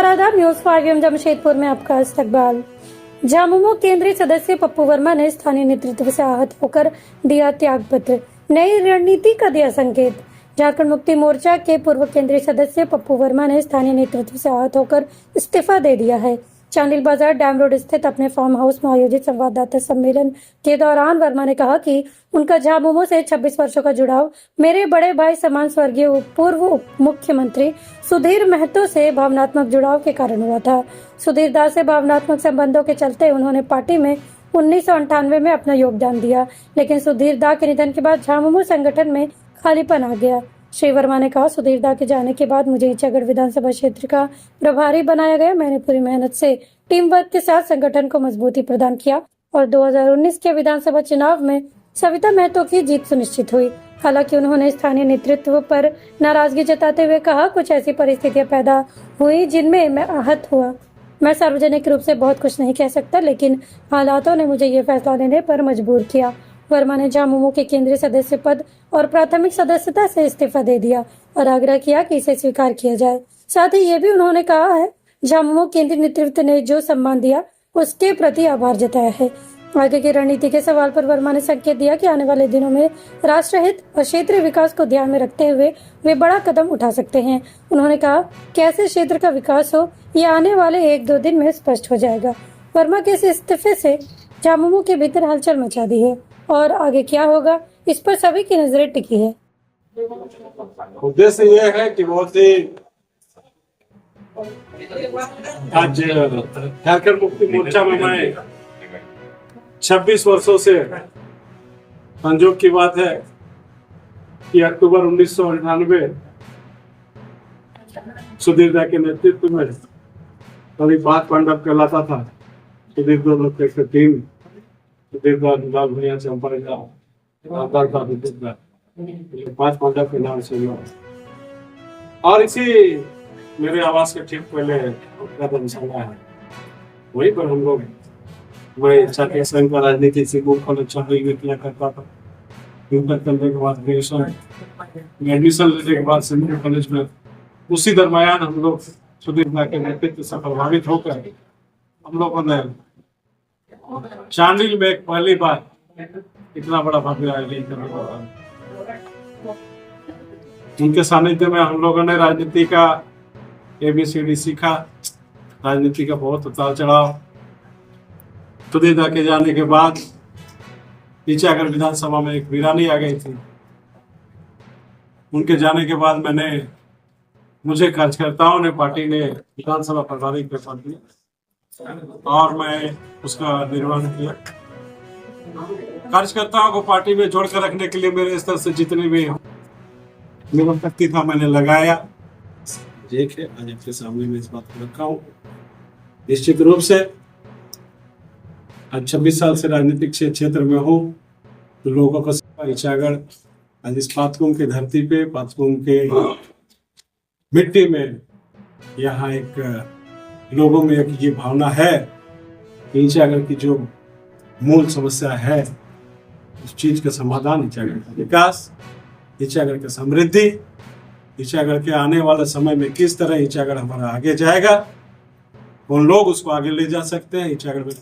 नमस्कार आदाब। न्यूज 5 जमशेदपुर में आपका इस्तकबाल। झामुमो केंद्रीय सदस्य पप्पू वर्मा ने स्थानीय नेतृत्व से आहत होकर दिया त्याग पत्र, नई रणनीति का दिया संकेत। झारखंड मुक्ति मोर्चा के पूर्व केंद्रीय सदस्य पप्पू वर्मा ने स्थानीय नेतृत्व से आहत होकर इस्तीफा दे दिया है। चांडिल बाजार डैम रोड स्थित अपने फार्म हाउस में आयोजित संवाददाता सम्मेलन के दौरान वर्मा ने कहा कि उनका झामुमो से 26 वर्षों का जुड़ाव मेरे बड़े भाई समान स्वर्गीय पूर्व उप मुख्यमंत्री सुधीर महतो से भावनात्मक जुड़ाव के कारण हुआ था। सुधीर दास से भावनात्मक संबंधों के चलते उन्होंने पार्टी में 1998 में अपना योगदान दिया, लेकिन सुधीर दा के निधन के बाद झामुमो संगठन में खालीपन आ गया। श्री वर्मा ने कहा, सुधीर दा के जाने के बाद मुझे ईचागढ़ विधानसभा क्षेत्र का प्रभारी बनाया गया। मैंने पूरी मेहनत से टीम वर्क के साथ संगठन को मजबूती प्रदान किया और 2019 के विधानसभा चुनाव में सविता महतो की जीत सुनिश्चित हुई। हालांकि उन्होंने स्थानीय नेतृत्व पर नाराजगी जताते हुए कहा, कुछ ऐसी परिस्थितियां पैदा हुई जिनमें मैं आहत हुआ। मैं सार्वजनिक रूप से बहुत कुछ नहीं कह सकता, लेकिन हालातों ने मुझे ये फैसला लेने पर मजबूर किया। वर्मा ने झामुमो के केंद्रीय सदस्य पद और प्राथमिक सदस्यता से इस्तीफा दे दिया और आग्रह किया कि इसे स्वीकार किया जाए। साथ ही ये भी उन्होंने कहा है, झामुमो केंद्रीय नेतृत्व ने जो सम्मान दिया उसके प्रति आभार जताया है। आगे की रणनीति के सवाल पर वर्मा ने संकेत दिया कि आने वाले दिनों में राष्ट्रहित और क्षेत्रीय विकास को ध्यान में रखते हुए वे बड़ा कदम उठा सकते हैं। उन्होंने कहा, कैसे क्षेत्र का विकास हो ये आने वाले 1-2 दिन में स्पष्ट हो जाएगा। वर्मा के इस इस्तीफे से झामुमो के भीतर हलचल मचा दी है और आगे क्या होगा इस पर सभी की नजरें टिकी है। उद्देश्य यह है कि बहुत ही आज झारखंड मुक्ति मोर्चा में मैं 26 वर्षों से संजोग की बात है कि अक्टूबर 1998 सुधीर दा के नेतृत्व में कभी बात मंडप कहलाता था। सुधीर दो लोग के टीम सुधीर दा लाल भैया चंपा दा 5 मंडप के नाम से और इसी मेरे आवास के ठीक पहले धर्मशाला है, वहीं पर हम लोग मैं छात्र संघ का राजनीति से किया करता था। इंटर करने के बाद एडमिशन लेने के बाद सिंधु कॉलेज में उसी दरमियान हम लोग सुधीर दा के नेतृत्व से प्रभावित होकर हम लोगों ने चांडिल में पहली बार इतना बड़ा भव्य आयोजन करने का उनके सानिध्य में हम लोगों ने राजनीति का ABCD सीखा। राजनीति का बहुत उतार चढ़ाव। सुधीर दा के जाने के बाद ईचागढ़ विधानसभा में एक वीरानी आ गई थी। उनके जाने के बाद मुझे कार्यकर्ताओं ने पार्टी ने विधानसभा प्रभारी के पद दिया और मैं उसका निर्वहन किया। कार्यकर्ताओं को पार्टी में जोड़कर रखने के लिए मेरे स्तर से जितने भी मेरा शक्ति था मैंने लगाया। एक है आज आपके सामने में इस बात को रखा हूँ। निश्चित रूप से आज 26 साल से राजनीतिक क्षेत्र में हूँ तो लोगों को ईचागढ़ आज इस पातकुम की धरती पे पातकुम के मिट्टी में यहाँ एक लोगों में एक ये भावना है ईचागढ़ की जो मूल समस्या है उस चीज का समाधान, ईचागढ़ का विकास, ईचागढ़ की समृद्धि, ईचागढ़ के आने वाले समय में किस तरह ईचागढ़ हमारा आगे जाएगा, कौन लोग उसको आगे ले जा सकते हैं, ईचागढ़ में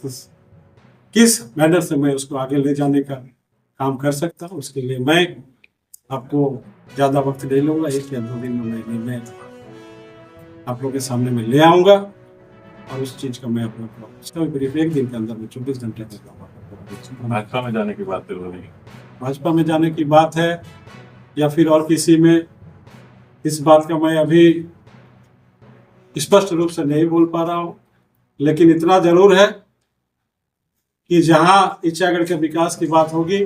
किस मैनर से मैं उसको आगे ले जाने का काम कर सकता हूँ। उसके लिए मैं आपको ज्यादा वक्त ले लूंगा। 1 या 2 दिन में मैं आप लोगों के सामने में ले आऊंगा और उस चीज का मैं अपना इसका भी ब्रीफ 1 दिन के अंदर में 24 घंटे तक भाजपा में जाने की बात हो रही है। भाजपा में जाने की बात है या फिर और किसी में, इस बात का मैं अभी स्पष्ट रूप से नहीं बोल पा रहा हूँ, लेकिन इतना जरूर है कि जहां ईचागढ़ के विकास की बात होगी,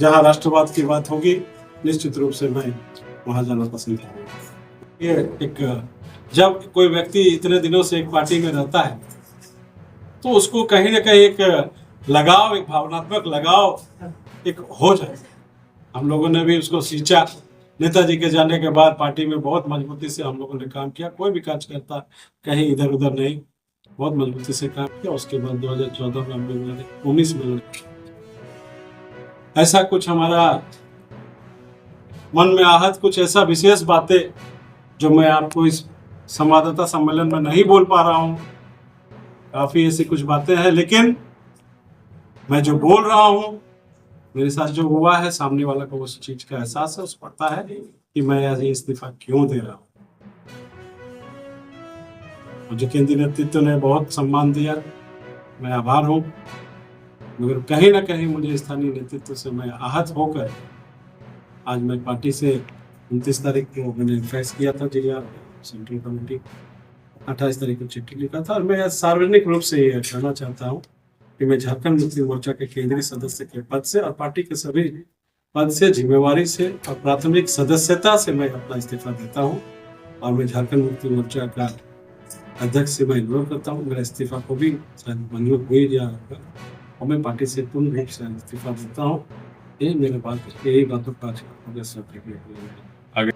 जहां राष्ट्रवाद की बात होगी, निश्चित रूप से मैं वहां जाना पसंद करूंगा। ये एक जब कोई व्यक्ति इतने दिनों से एक पार्टी में रहता है तो उसको कहीं ना कहीं एक लगाव, एक भावनात्मक लगाव एक हो जाए। हम लोगों ने भी उसको सींचा। नेताजी के जाने के बाद पार्टी में बहुत मजबूती से हम लोगों ने काम किया। कोई भी कार्यकर्ता कहीं इधर उधर नहीं, बहुत मजबूती से काम किया। उसके बाद 2014 में हम लोगों ने 19 में ऐसा कुछ हमारा मन में आहत, कुछ ऐसा विशेष बातें जो मैं आपको इस संवाददाता सम्मेलन में नहीं बोल पा रहा हूँ, काफी ऐसी कुछ बातें हैं, लेकिन मैं जो बोल रहा हूँ, मेरे साथ जो हुआ है, सामने वाला को उस चीज का एहसास है, उसको पता है कि मैं आज ये इस्तीफा क्यों दे रहा हूँ। मुझे केंद्रीय नेतृत्व ने बहुत सम्मान दिया, मैं आभार हूँ, मगर कहीं ना कहीं मुझे स्थानीय नेतृत्व से मैं आहत होकर आज मैं पार्टी से 29 तारीख को मैंने फैक्स किया था जिला सेंट्रल कमेटी, 28 तारीख को चिट्ठी लिखा था, और मैं सार्वजनिक रूप से ये कहना चाहता हूँ कि मैं झारखंड मुक्ति मोर्चा के केंद्रीय सदस्य के पद से और पार्टी के सभी पद से, जिम्मेवारी से और प्राथमिक सदस्यता से मैं अपना इस्तीफा देता हूँ, और मैं झारखंड मुक्ति मोर्चा का अध्यक्ष से मैं अनुरोध करता हूँ, मेरा इस्तीफा को भी शायद मंजूर हो ही गया होगा, और मैं पार्टी से पूर्ण रूप से इस्तीफा देता हूँ। यही मेरे बात, यही बातों का आगे